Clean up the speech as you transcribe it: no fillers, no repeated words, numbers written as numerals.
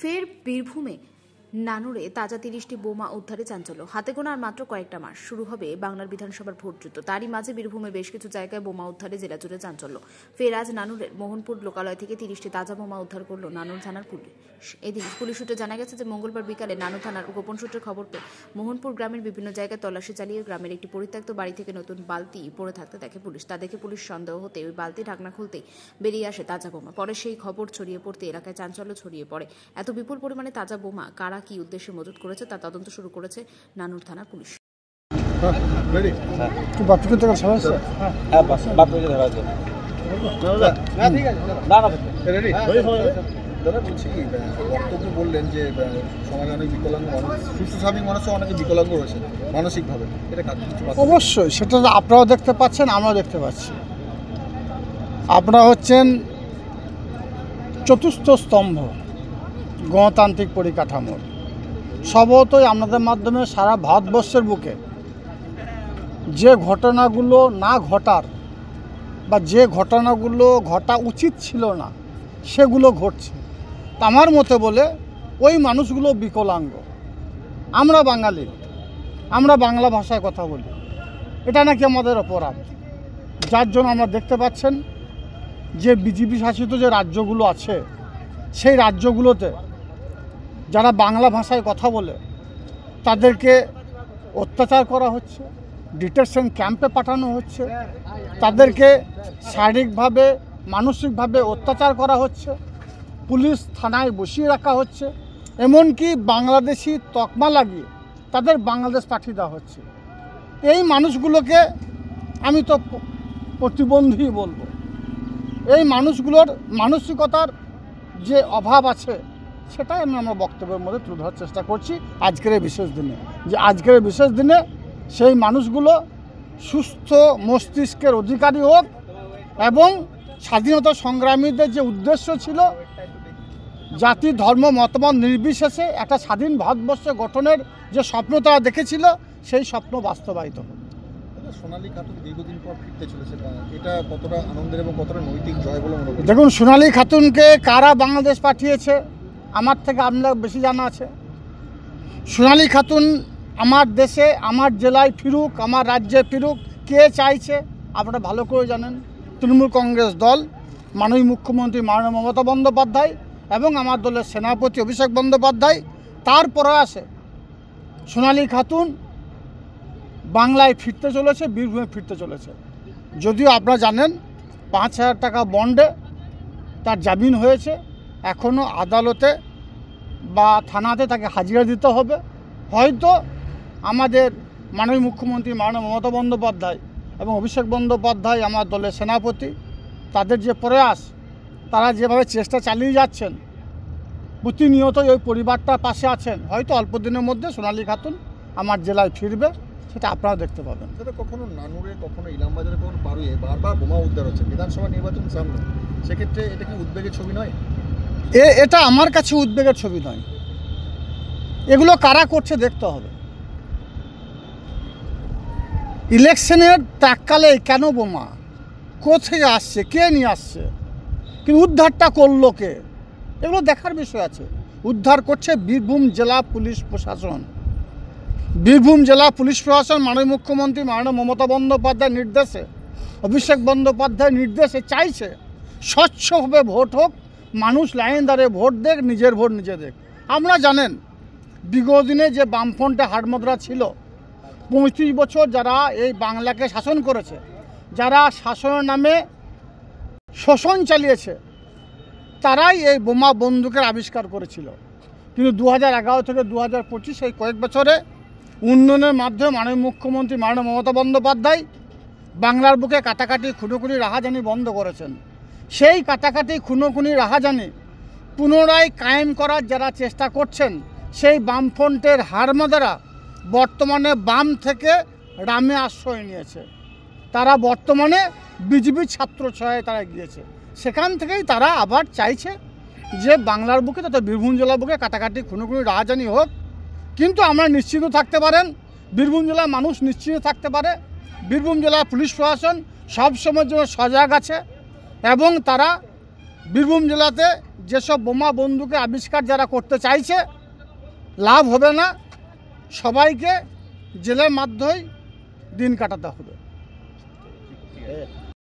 ফের বীরভূমে নানুরে তাজা ৩০টি বোমা উদ্ধারে চাঞ্চল্য। হাতে গোনার মাত্র কয়েকটা মাস শুরু হবে বাংলার বিধানসভার ভোটযুদ্ধ। তারই মাঝে বীরভূমে বেশ কিছু জায়গায় বোমা উদ্ধারে জেলা জুড়ে চাঞ্চল্য। ফের আজ নানুরের মোহনপুর লোকালয় থেকে ৩০টি তাজা বোমা উদ্ধার করল নানুর থানার পুলিশ। এদিন পুলিশ সূত্রে জানা গেছে যে মঙ্গলবার বিকালে নানু থানার গোপন সূত্রে খবর পেয়ে মোহনপুর গ্রামের বিভিন্ন জায়গায় তল্লাশি চালিয়ে গ্রামের একটি পরিত্যক্ত বাড়ি থেকে নতুন বালতি পড়ে থাকতে দেখে পুলিশ। তা দেখে পুলিশ সন্দেহ হতে ওই বালতি ঢাকনা খুলতেই বেরিয়ে আসে তাজা বোমা। পরে সেই খবর ছড়িয়ে পড়তে এলাকায় চাঞ্চল্য ছড়িয়ে পড়ে। এত বিপুল পরিমাণে তাজা বোমা কারা কি উদ্দেশ্যে মজুত করেছে তা তদন্ত শুরু করেছে নানুর থানার পুলিশ। বললেন যে সমাজে অনেক বিকলাঙ্গ মানুষ, সুস্থ স্বাভাবিক মানুষও অনেকে বিকলাঙ্গ রয়েছে মানসিকভাবে, অবশ্যই সেটা আপনারাও দেখতে পাচ্ছেন, আমরাও দেখতে পাচ্ছি। আপনারা হচ্ছেন চতুর্থ স্তম্ভ গণতান্ত্রিক পরিকাঠামোর। স্বভাবতই আপনাদের মাধ্যমে সারা ভারতবর্ষের বুকে যে ঘটনাগুলো না ঘটার বা যে ঘটনাগুলো ঘটা উচিত ছিল না সেগুলো ঘটছে। আমার মতে বলে ওই মানুষগুলো বিকলাঙ্গ। আমরা বাঙালি, আমরা বাংলা ভাষায় কথা বলি, এটা নাকি আমাদের অপরাধ। যার জন্য আমরা দেখতে পাচ্ছেন যে বিজেপি শাসিত যে রাজ্যগুলো আছে সেই রাজ্যগুলোতে যারা বাংলা ভাষায় কথা বলে তাদেরকে অত্যাচার করা হচ্ছে, ডিটেনশন ক্যাম্পে পাঠানো হচ্ছে, তাদেরকে শারীরিকভাবে মানসিকভাবে অত্যাচার করা হচ্ছে, পুলিশ থানায় বসিয়ে রাখা হচ্ছে, এমনকি বাংলাদেশি তকমা লাগিয়ে তাদের বাংলাদেশ পাঠিয়ে দেওয়া হচ্ছে। এই মানুষগুলোকে আমি তো প্রতিবন্ধী বলবো। এই মানুষগুলোর মানসিকতার যে অভাব আছে সেটাই আমরা বক্তব্যের মধ্যে তুলে ধরার চেষ্টা করছি আজকের এই বিশেষ দিনে। যে আজকের এই বিশেষ দিনে সেই মানুষগুলো সুস্থ মস্তিষ্কের অধিকারী হোক এবং স্বাধীনতা সংগ্রামীদের যে উদ্দেশ্য ছিল জাতি ধর্ম মতামত নির্বিশেষে একটা স্বাধীন ভারতবর্ষ গঠনের যে স্বপ্ন তারা দেখেছিল সেই স্বপ্ন বাস্তবায়িত হোক। সোনালী খাতুন দীর্ঘদিন পর ফিরতে চলেছে, এটা কতটা আনন্দের এবং কতটা নৈতিক জয় বলে মনে করেন? দেখুন, সোনালী খাতুনকে কারা বাংলাদেশ পাঠিয়েছে আমার থেকে আপনার বেশি জানা আছে। সোনালী খাতুন আমার দেশে, আমার জেলায় ফিরুক, আমার রাজ্যে ফিরুক, কে চাইছে আপনারা ভালো করে জানেন। তৃণমূল কংগ্রেস দল, মাননীয় মুখ্যমন্ত্রী মাননীয় মমতা বন্দ্যোপাধ্যায় এবং আমার দলের সেনাপতি অভিষেক বন্দ্যোপাধ্যায় তার প্রয়াসে সোনালী খাতুন বাংলায় ফিরতে চলেছে, বীরভূমে ফিরতে চলেছে। যদিও আপনারা জানেন ৫,০০০ টাকা বন্ডে তার জামিন হয়েছে, এখনও আদালতে বা থানাতে তাকে হাজিরা দিতে হবে। হয়তো আমাদের মাননীয় মুখ্যমন্ত্রী মাননীয় মমতা বন্দ্যোপাধ্যায় এবং অভিষেক বন্দ্যোপাধ্যায় আমার দলের সেনাপতি তাদের যে প্রয়াস, তারা যেভাবে চেষ্টা চালিয়ে যাচ্ছেন, প্রতিনিয়তই ওই পরিবারটার পাশে আছেন, হয়তো অল্প দিনের মধ্যে সোনালী খাতুন আমার জেলায় ফিরবে, সেটা আপনারাও দেখতে পাবেন। সেটা কখনো নানুরে, কখনো ইলামবাজারে, কখনো পারুয়ে বারবার বোমা উদ্ধার হচ্ছে বিধানসভা নির্বাচন সামনে, সেক্ষেত্রে এটা কি উদ্বেগের ছবি নয়? এটা আমার কাছে উদ্বেগের ছবি নয়। এগুলো কারা করছে দেখতে হবে। ইলেকশনের প্রাককালে কেন বোমা, কোথায় আসছে, কে নিয়ে আসছে, কিন্তু উদ্ধারটা করলো কে, এগুলো দেখার বিষয় আছে। উদ্ধার করছে বীরভূম জেলা পুলিশ প্রশাসন। বীরভূম জেলা পুলিশ প্রশাসন মাননীয় মুখ্যমন্ত্রী মাননীয় মমতা বন্দ্যোপাধ্যায়ের নির্দেশে, অভিষেক বন্দ্যোপাধ্যায়ের নির্দেশে চাইছে স্বচ্ছভাবে ভোট হোক, মানুষ লাইন দাঁড়িয়ে ভোট দেখ, নিজের ভোট নিজে দেখ। আমরা জানেন বিগত দিনে যে বামফ্রন্টে হাড়মদরা ছিল, ৩৫ বছর যারা এই বাংলাকে শাসন করেছে, যারা শাসনের নামে শোষণ চালিয়েছে, তারাই এই বোমা বন্দুকের আবিষ্কার করেছিল। কিন্তু ২০১১ থেকে ২০২৫ এই কয়েক বছরে উন্নয়নের মাধ্যমে মাননীয় মুখ্যমন্ত্রী মাননীয় মমতা বন্দ্যোপাধ্যায় বাংলার বুকে কাটাকাটি খুনোখুনি রাহাজানি বন্ধ করেছেন। সেই কাটাকাটি খুনোখুনি রাহাজানি পুনরায় কায়েম করার যারা চেষ্টা করছেন, সেই বামফ্রন্টের হাড়মাদারা বর্তমানে বাম থেকে রামে আশ্রয় নিয়েছে। তারা বর্তমানে বিজেপির ছাত্রছায়ায় তারা গিয়েছে। সেখান থেকেই তারা আবার চাইছে যে বাংলার বুকে তথা বীরভূম জেলার বুকে কাটাকাটি খুনোখুনি রাহাজানি হোক। কিন্তু আমরা নিশ্চিত থাকতে পারেন, বীরভূম জেলার মানুষ নিশ্চিত থাকতে পারে, বীরভূম জেলা পুলিশ প্রশাসন সবসময়ের জন্য সজাগ আছে এবং তারা বীরভূম জেলাতে যেসব বোমা বন্দুকে আবিষ্কার যারা করতে চাইছে লাভ হবে না, সবাইকে জেলের মাধ্যমেই দিন কাটাতে হবে।